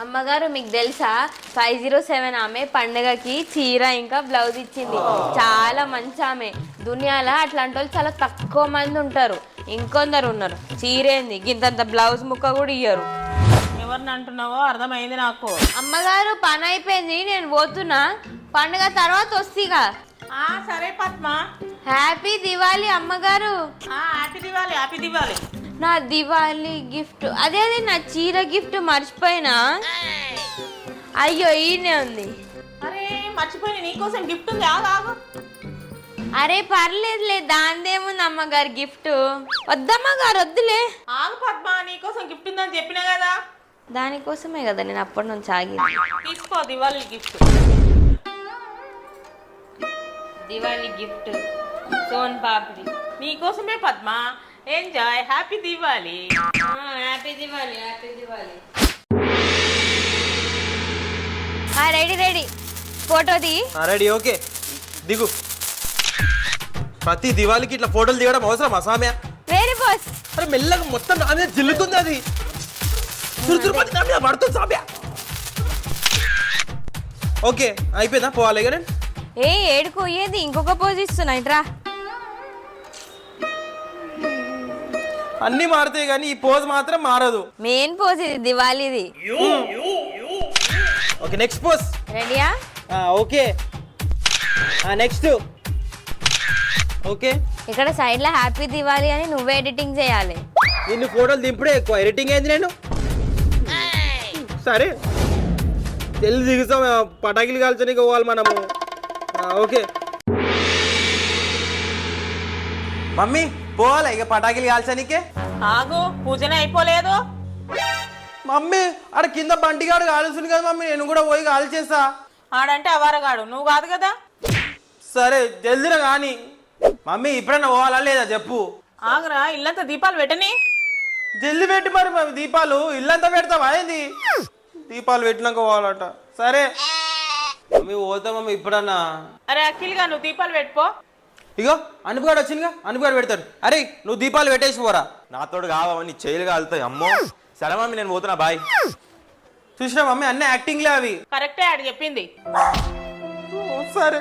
అమ్మగారు మీకు తెలుసా 507 ఆమె పండగకి చీర ఇంకా బ్లౌజ్ ఇచ్చింది. చాలా మంచి ఆమె. దునియాలో అట్లాంటి వాళ్ళు చాలా తక్కువ మంది ఉంటారు. ఇంకొందరు ఉన్నారు చీరేంది గింతంత బ్లౌజ్ ముక్క కూడా ఇయ్యరు. ఎవరిని అంటున్నావో అర్థమైంది నాకు. అమ్మగారు పని అయిపోయింది, నేను పోతున్నా. పండుగ తర్వాత వస్తీగా. సరే పద్మ. హ్యాపీ దివాళీ అమ్మగారు. Happy Diwali, happy Diwali. నా దివాళీ గిఫ్ట్ అదే నా చీర గిఫ్ట్ మర్చిపోయినా. అయ్యో ఈయనే ఉంది. అరే మర్చిపోయిన, నీకోసం గిఫ్ట్ ఉంది. ఆగు. అరే పర్లేదులే, దాందేముంది అమ్మగారు గిఫ్ట్. వద్దమ్మగారు వద్దులే. ఆగు పద్మ, నీకోసం గిఫ్ట్ ఉందని చెప్పినా కదా. దానికోసమే కదా నేను అప్పటి నుంచి ఆగి. తీసుకో దివాళీ గిఫ్ట్. దివాళీ గిఫ్ట్ సోన్ పాపిడి నీకోసమే Padma. Enjoy, happy Diwali. Happy Diwali, happy Diwali. Ready ready, photo the. Ready, okay దిగు. ప్రతి దివాళీకి ఇట్లా ఫోటోలు దిగడం అవసరమా సామ్య? వేరే బాస్. అరే మెల్లగా మొత్తం నా మీద జిల్లుతుంది అది. తురుతురుపతి నా మీద పడుతుంది సామ్య. ఓకే అయిపోయిందా, పోవాలి ఇక నేను. ఏడుకు ఏది ఇంకొక పోజ్ ఇస్తున్నా ఇట్రా. అన్ని మారుతాయి కానీ ఈ పోజ్ మాత్రం మారదు. మెయిన్ పోజ్ ఇది దివాళీది. Okay next pose. రెడీయా? Okay next. ఓకే ఇక్కడ సైడ్ లో హ్యాపీ దివాళీ అని నువ్వే ఎడిటింగ్ చేయాలి. నిన్ను ఫోటోలు దింపుడే ఎక్కువ, ఎడిటింగ్ అయింది నేను. సరే తెల్లి దిగుతాం, పటాకులు కాల్చడానికి పోవాలి మనము. ఓకే మమ్మీ పోవాలి ఇక పటాకులు కాల్చడానికే. ఆగు, పూజనే అయిపోలేదు. మమ్మీ ఆడ కింద బంటిగాడు కాలుస్తుంది కదా మమ్మీ, నేను కూడా పోయి కాల్చేస్తా. ఆడంటే అవారగాడు, నువ్వు కాదు కదా. సరే జల్దిరా కానీ. మమ్మీ ఇప్పుడన్నా పోవాలా లేదా చెప్పు. ఆగురా, ఇల్లంతా దీపాలు పెట్టని. జల్ది పెట్టి మరి దీపాలు ఇల్లంతా పెడతావా ఏంది? దీపాలు పెట్టినాక పోవాలట. సరే మమ్మీ పోతా మమ్మీ ఇప్పుడన్నా. అరే అఖిల్గా, నువ్వు దీపాలు పెట్టుకో. ఇగో అనుపుగాడు వచ్చిందిగా, అనుపుగాడు పెడతాడు. అరే నువ్వు దీపాలు పెట్టేసి పోరా. నాతోడు కావని చేయలు కాలుతాయి అమ్మో. సరే మమ్మీ నేను పోతున్నా, బాయ్. చూసినా మమ్మీ అన్నీ యాక్టింగ్లే అవి. కరెక్టే ఆడు చెప్పింది. సరే